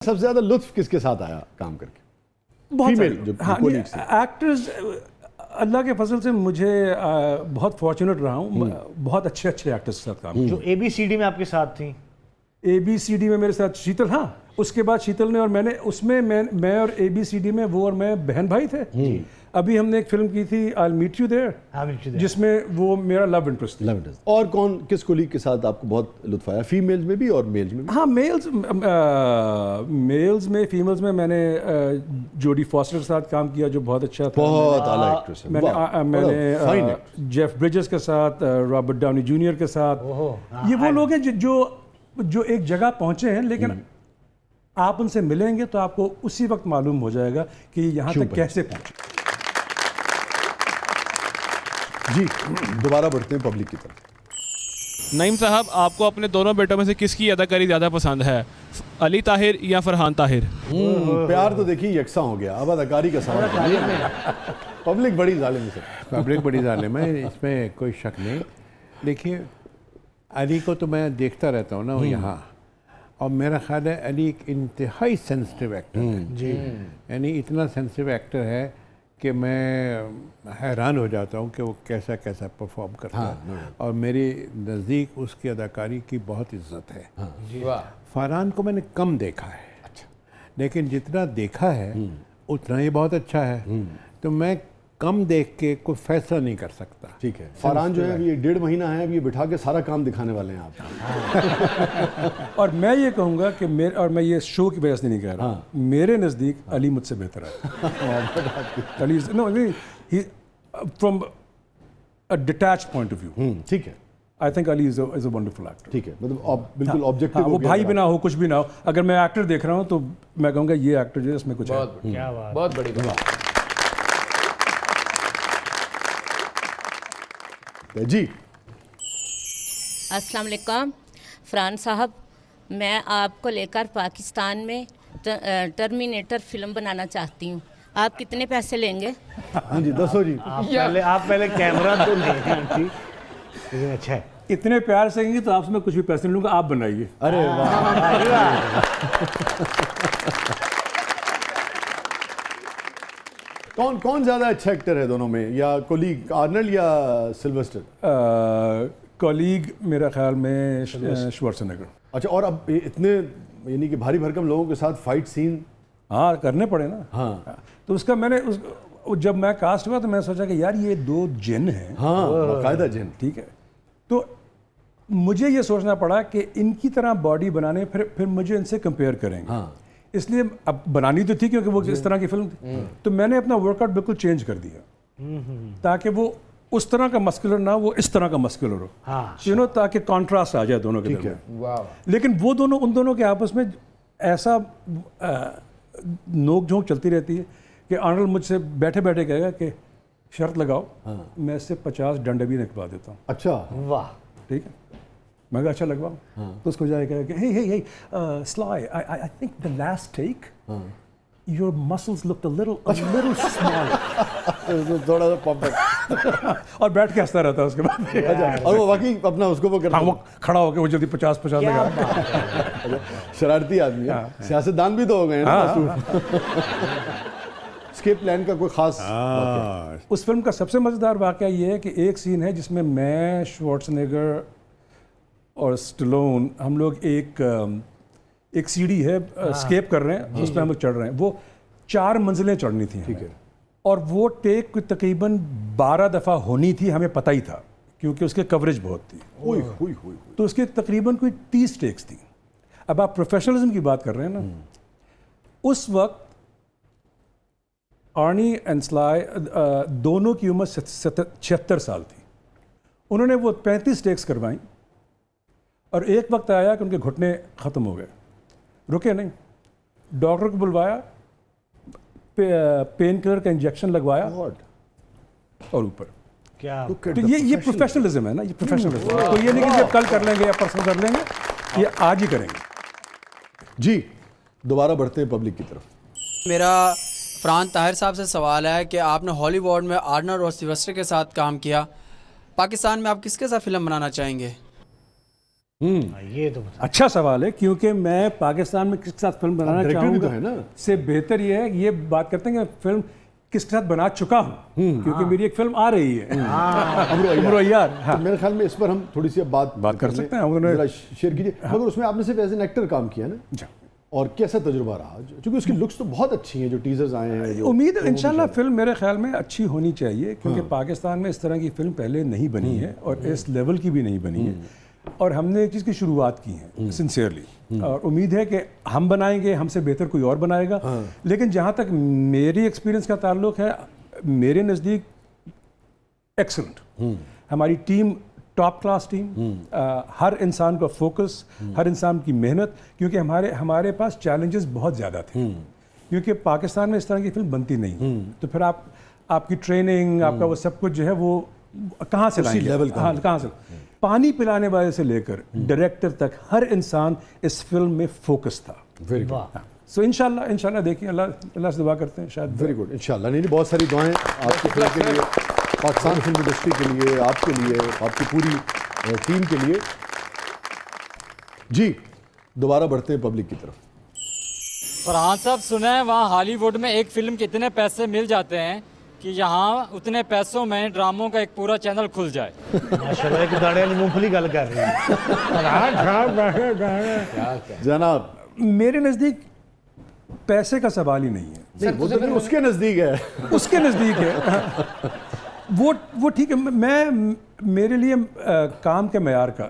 सबसे ज्यादा लुत्फ किसके साथ आया काम करके? बहुत फीमेल सारे। जो हाँ, colleagues थे। एक्टर्स अल्लाह के फजल से मुझे बहुत फॉर्चुनेट रहा हूँ। बहुत अच्छे अच्छे एक्टर्स के साथ काम जो ABCD में आपके साथ थी। ABCD में मेरे साथ शीतल, हाँ उसके बाद शीतल ने और मैंने उसमें मैं और ABCD में वो और मैं बहन भाई थे। अभी हमने एक फिल्म की थी आई मीट यू देयर, जिसमें वो मेरा लव इंटरेस्ट था। और कौन किस कोलीग के साथ आपको बहुत लुत्फ आया? फीमेल्स में भी और मेल्स में भी? हाँ, मेल्स में फीमेल्स में मैंने जोडी फॉस्टर के साथ काम किया जो बहुत अच्छा था। बहुत आला एक्ट्रेस है। मैंने जेफ ब्रिजेस के साथ, रॉबर्ट डाउनी जूनियर के साथ। ये वो लोग हैं जो एक जगह पहुंचे हैं, लेकिन आप उनसे मिलेंगे तो आपको उसी वक्त मालूम हो जाएगा कि यहाँ तक कैसे पहुंचे। जी, दोबारा बढ़ते हैं पब्लिक की तरफ। नईम साहब, आपको अपने दोनों बेटों में से किसकी अदाकारी ज़्यादा पसंद है, अली ताहिर या फरहान ताहिर? प्यार तो देखिए यकसा हो गया, अब अदाकारी का सवाल। पब्लिक बड़ी जालिम है। पब्लिक बड़ी जालिम है, इसमें कोई शक नहीं। देखिए, अली को तो मैं देखता रहता हूँ ना वो यहाँ, और मेरा ख्याल है अली एक इंतहाई सेंसिटिव एक्टर है जी। यानी इतना सेंसिटिव एक्टर है कि मैं हैरान हो जाता हूँ कि वो कैसा कैसा परफॉर्म करता है। और मेरे नज़दीक उसकी अदाकारी की बहुत इज्जत है। फरहान को मैंने कम देखा है, लेकिन जितना देखा है उतना ही बहुत अच्छा है। तो मैं कम देख के कोई फैसला नहीं कर सकता। ठीक है, फरहान जो है अभी 1.5 महीना है, अभी ये बिठा के सारा काम दिखाने वाले हैं आप। और मैं ये कहूँगा कि मैं ये शो की वजह से नहीं कह रहा, मेरे नज़दीक अली मुझसे बेहतर है। अली ही from a detached point of view. ठीक है, I think Ali is a wonderful actor. ठीक है, मतलब बिल्कुल ऑब्जेक्टिव वो भाई भी ना हो, कुछ भी ना हो, अगर मैं एक्टर देख रहा हूँ तो मैं कहूँगा ये एक्टर जो है इसमें कुछ है। क्या बात, बहुत बड़ी बात जी। अस्सलाम वालेकुम फरहान साहब, मैं आपको लेकर पाकिस्तान में टर्मिनेटर फिल्म बनाना चाहती हूँ। आप कितने पैसे लेंगे? हाँ जी, दसो जी। आप पहले कैमरा तो लें आंटी, लेकिन अच्छा है। इतने प्यार से कहेंगे तो आपसे मैं कुछ भी पैसे नहीं लूँगा, आप बनाइए। अरे वाह। कौन ज्यादा अच्छा एक्टर है दोनों में, या कोलीग आर्नल्ड या सिल्वेस्टर? कॉलीग मेरा ख्याल में श्वार्ज़नेगर। अच्छा, और अब इतने यानी कि भारी भरकम लोगों के साथ फाइट सीन हाँ करने पड़े ना। हाँ, तो उसका मैंने जब मैं कास्ट हुआ तो मैं सोचा कि यार ये 2 जिन हैं। हाँ, बाकायदा जिन। ठीक है, तो मुझे ये सोचना पड़ा कि इनकी तरह बॉडी बनाने फिर मुझे इनसे कंपेयर करेंगे। हाँ, इसलिए अब बनानी तो थी क्योंकि वो इस तरह की फिल्म थी, तो मैंने अपना वर्कआउट बिल्कुल चेंज कर दिया ताकि वो उस तरह का मस्कुलर ना, वो इस तरह का मस्कुलर हो। हाँ, ताकि कॉन्ट्रास्ट आ जाए दोनों के दरमियान। लेकिन वो दोनों उन दोनों के आपस में ऐसा नोक झोंक चलती रहती है कि आर्नल्ड मुझसे बैठे बैठे कहेगा कि शर्त लगाओ, मैं इससे 50 डंडे भी निकलवा देता हूँ। अच्छा, वाह, ठीक है, मैं कहा अच्छा लगवाओ। तो उसको जाएगा कि hey Sly, I think the last take your muscles looked a little smaller। थोड़ा सा परफेक्ट। और बैठ के हंसता रहता है उसके बाद। और वो वाकई अपना उसको वो करता हाँ, वो खड़ा होकर वो जल्दी 50 लगा। शरारती आदमी है। सियासतदान भी तो हो गए ना। इसके प्लान का कोई खास वाकया? उस फिल्म का सबसे मज़ेदार वाकया ये है कि एक सीन है जिसमें मैं, श्वार्ज़नेगर और स्टैलोन, हम लोग एक सीढ़ी है, स्केप कर रहे हैं, उस पर हम लोग चढ़ रहे हैं। वो 4 मंजिलें चढ़नी थी। ठीक है, और वो टेक तकरीबन 12 दफ़ा होनी थी, हमें पता ही था क्योंकि उसकी कवरेज बहुत थी। तो उसके तकरीबन कोई 30 टेक्स थी। अब आप प्रोफेशनलिज्म की बात कर रहे हैं ना, उस वक्त आर्नी एंड स्लाई दोनों की उम्र 76 साल थी। उन्होंने वो 35 टेक्स करवाई और एक वक्त आया कि उनके घुटने ख़त्म हो गए, रुके नहीं। डॉक्टर को बुलवाया, पेन किलर का इंजेक्शन लगवाया और ऊपर। क्या तो ये प्रोफेशनलिज्म है ना, ये प्रोफेशनलिज्म। तो ये नहीं कि कल कर लेंगे या परसों कर लेंगे, ये आज ही करेंगे। जी, दोबारा बढ़ते हैं पब्लिक की तरफ। मेरा फरहान ताहिर साहब से सवाल है कि आपने हॉलीवुड में आर्नल्ड और सिल्वेस्टर के साथ काम किया, पाकिस्तान में आप किसके साथ फिल्म बनाना चाहेंगे? ये तो बता। अच्छा सवाल है, क्योंकि मैं पाकिस्तान में किसके साथ फिल्म बनाना डायरेक्टर भी तो चाहूँगा है ना। से बेहतर ये है कि ये बात करते हैं कि फिल्म किसके साथ बना चुका हूँ, क्योंकि मेरी एक फिल्म आ रही है अमरो यार। तो मेरे ख्याल में इस पर हम थोड़ी सी अब बात कर सकते हैं। उन्होंने- जरा शेयर कीजिए। मगर उसमें आपने सिर्फ एज एन एक्टर काम किया ना, और कैसा तजुर्बा रहा? क्योंकि उसकी लुक्स तो बहुत अच्छी हैं, जो टीजर्स आए हैं, जो उम्मीद है इंशाल्लाह फिल्म मेरे ख्याल में अच्छी होनी चाहिए, क्योंकि पाकिस्तान में इस तरह की फिल्म पहले नहीं बनी है और इस लेवल की भी नहीं बनी है, और हमने एक चीज़ की शुरुआत की है सिंसियरली, और उम्मीद है कि हम बनाएंगे, हमसे बेहतर कोई और बनाएगा। लेकिन जहाँ तक मेरी एक्सपीरियंस का ताल्लुक है, मेरे नज़दीक एक्सलेंट, हमारी टीम टॉप क्लास टीम, हर इंसान का फोकस, हर इंसान की मेहनत, क्योंकि हमारे पास चैलेंजेस बहुत ज़्यादा थे, क्योंकि पाकिस्तान में इस तरह की फिल्म बनती नहीं, तो फिर आपकी ट्रेनिंग, आपका वो सब कुछ जो है वो कहाँ से लाएंगे, लेवल का। हाँ, कहाँ से? पानी पिलाने वाले से लेकर डायरेक्टर तक हर इंसान इस फिल्म में फोकस था। वेरी गुड, वाह। सो इंशाल्लाह देखिए, अल्लाह से दुआ करते हैं, शायद वेरी गुड, इंशाल्लाह। नहीं, बहुत सारी दुआएं आपकी फिल्म के लिए, पाकिस्तान फिल्म इंडस्ट्री के लिए, आपके लिए, आपकी पूरी टीम के लिए। जी, दोबारा बढ़ते हैं पब्लिक की तरफ। फरहान साहब, सुना है वहाँ हॉलीवुड में एक फिल्म के इतने पैसे मिल जाते हैं कि यहाँ उतने पैसों में ड्रामों का एक पूरा चैनल खुल जाए। माशाल्लाह, एक दाने वाली मूंगफली गल कर रही है। जनाब, मेरे नज़दीक पैसे का सवाल ही नहीं है, नहीं, वो तो उसके नज़दीक है। उसके नज़दीक है। वो ठीक है, मैं मेरे लिए काम के मयार का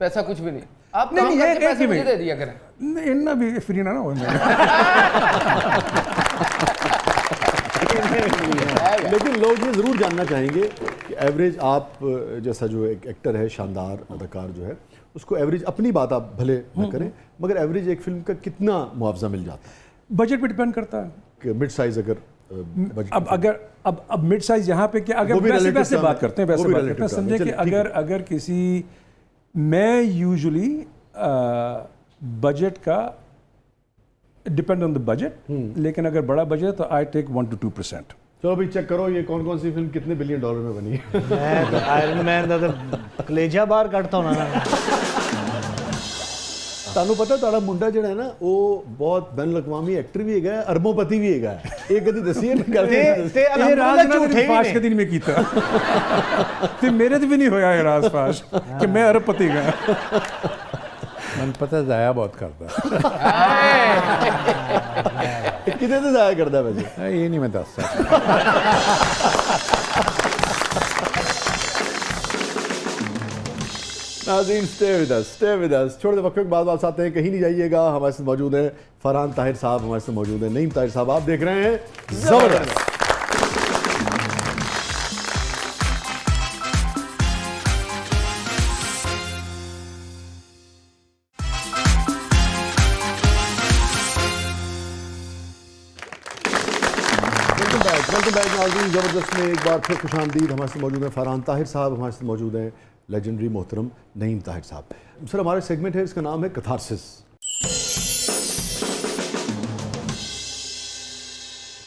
पैसा कुछ भी नहीं, आप नहीं, काम नहीं, करके पैसे एक मुझे मिनट। दे दिया करें। नहीं, इतना भी फ्री ना हो लेकिन लोग ये ज़रूर जानना चाहेंगे कि एवरेज आप जैसा जो एक एक्टर है, शानदार अदाकार जो है, उसको एवरेज, अपनी बात आप भले न करें, मगर एवरेज एक फिल्म का कितना मुआवजा मिल जाता है? बजट पे डिपेंड करता है। कि मिड साइज अगर बजट, अब मिड साइज यहाँ पे क्या, अगर वो भी वैसे relative वैसे term बात है। करते हैं, वो वैसे भी बात relative करते हैं, term है। समझे कि चलिए, ठीक है। अगर किसी, मैं यूजुअली बजट का डिपेंड ऑन द बजट, लेकिन अगर बड़ा बजट है तो आई टेक 1 to 2%। चलो भाई, चेक करो ये कौन कौन सी फिल्म कितने बिलियन डॉलर में बनी है। मैं आयरन मैन ਦਾ ਤਾਂ ਕਲੇਜਾ ਬਾਹਰ ਕੱਢਤਾ ਹੋਣਾ ਨਾ। ਤੁਹਾਨੂੰ ਪਤਾ ਤੁਹਾਡਾ ਮੁੰਡਾ ਜਿਹੜਾ ਹੈ ਨਾ, ਉਹ ਬਹੁਤ ਬੈਨ ਅਕਵਾਮੀ ਐਕਟਰ ਵੀ ਹੈਗਾ, ਅਰਬੋਪਤੀ ਵੀ ਹੈਗਾ। ਇਹ ਕਦੀ ਦੱਸੀਏ ਨਾ ਕਰਦੇ। ਤੇ ਇਹ ਰਾਜ ਅਲਹਮਦੁਲਿਲਾ ਨਾ ਝੂਠੇ ਫਾਸ਼ ਵੀ ਕਦੀ ਨਹੀਂ ਮੈਂ ਕੀਤਾ ਤੇ ਮੇਰੇ ਤੇ ਵੀ ਨਹੀਂ ਹੋਇਆ ਇਹ ਰਾਜ ਫਾਸ਼ ਕਿ ਮੈਂ ਅਰਬਪਤੀ ਗਾ। मन पता है ज़ाया बहुत करता ਕਿਤੇ ਤੇ ਜ਼ਾਇਆ ਕਰਦਾ ਵੈਸੇ? है ये नहीं मैं दस सकता। नाज़रीन, स्टे विद अस। छोड़ दे वक्त के बाद वापस आते हैं, कहीं नहीं जाइएगा। हमारे साथ मौजूद हैं फरहान ताहिर साहब, हमारे साथ मौजूद हैं नईम ताहिर साहब। आप देख रहे हैं ज़बरदस्त। वेलकम बैक नाज़रीन, ज़बरदस्त में एक बार फिर खुशामदीद। हमारे साथ मौजूद हैं फरहान ताहिर साहब, हमारे साथ मौजूद हैं लेजेंडरी मोहतरम नईम ताहिर साहब। सर, हमारा सेगमेंट है, इसका नाम है कथारसिस।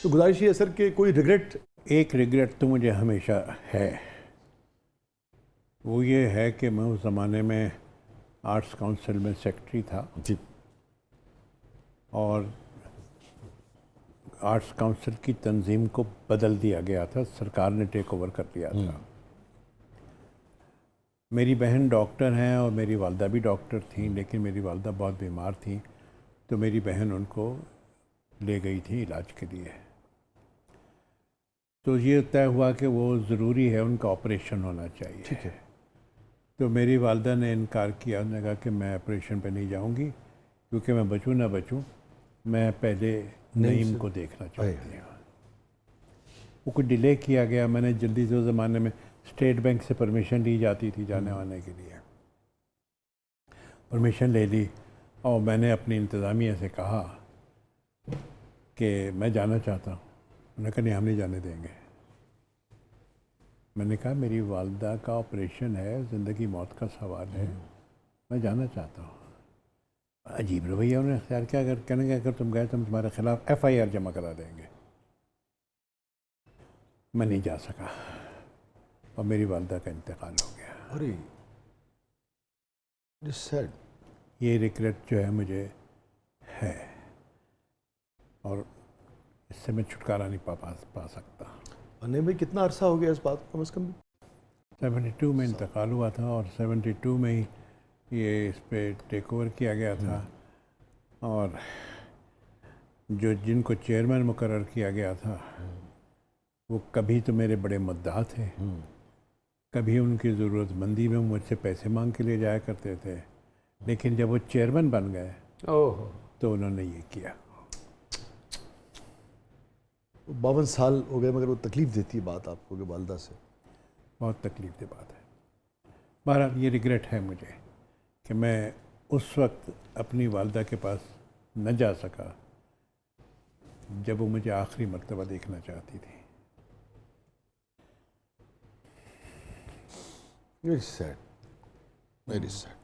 तो गुजारिश ये है सर कि कोई रिग्रेट? एक रिग्रेट तो मुझे हमेशा है, वो ये है कि मैं उस ज़माने में आर्ट्स काउंसिल में सेक्रेटरी था, जी, और आर्ट्स काउंसिल की तंजीम को बदल दिया गया था, सरकार ने टेक ओवर कर लिया था। मेरी बहन डॉक्टर हैं और मेरी वालदा भी डॉक्टर थी, लेकिन मेरी वालदा बहुत बीमार थी, तो मेरी बहन उनको ले गई थी इलाज के लिए। तो ये तय हुआ कि वो ज़रूरी है, उनका ऑपरेशन होना चाहिए। ठीक है। तो मेरी वालदा ने इनकार किया, उन्होंने कहा कि मैं ऑपरेशन पे नहीं जाऊंगी, क्योंकि मैं बचूं ना बचूं, मैं पहले नईम को देखना चाहती हूँ। वो कुछ डिले किया गया, मैंने जल्दी से उस ज़माने में स्टेट बैंक से परमिशन ली जाती थी जाने आने के लिए, परमिशन ले ली, और मैंने अपनी इंतज़ामिया से कहा कि मैं जाना चाहता हूँ। उन्होंने कहा नहीं, हम नहीं जाने देंगे। मैंने कहा मेरी वालदा का ऑपरेशन है, ज़िंदगी मौत का सवाल है, मैं जाना चाहता हूँ। अजीब रवैया उन्होंने अख्तियार किया, अगर कहने अगर तुम गए तो हम तुम्हारे खिलाफ FIR जमा करा देंगे। मैं नहीं जा सका और मेरी वालदा का इंतकाल हो गया। अरे सैड। ये रिग्रेट जो है मुझे है, और इससे मैं छुटकारा नहीं पा सकता। अने भाई कितना अरसा हो गया इस बात को, कम से कम 72 में इंतकाल हुआ था, और 72 में ही ये इस पे टेक ओवर किया गया था। और जो जिनको चेयरमैन मुकर्रर किया गया था वो कभी तो मेरे बड़े मुद्दा थे, कभी उनकी ज़रूरतमंदी में मुझसे पैसे मांग के ले जाया करते थे, लेकिन जब वो चेयरमैन बन गए ओहो, तो उन्होंने ये किया। 52 साल हो गए, मगर वो तकलीफ़ देती है बात आपको कि वालदा से। बहुत तकलीफ दह बात है। बहरहाल ये रिग्रेट है मुझे कि मैं उस वक्त अपनी वालदा के पास न जा सका जब वो मुझे आखिरी मर्तबा देखना चाहती थी। Very sad, very sad.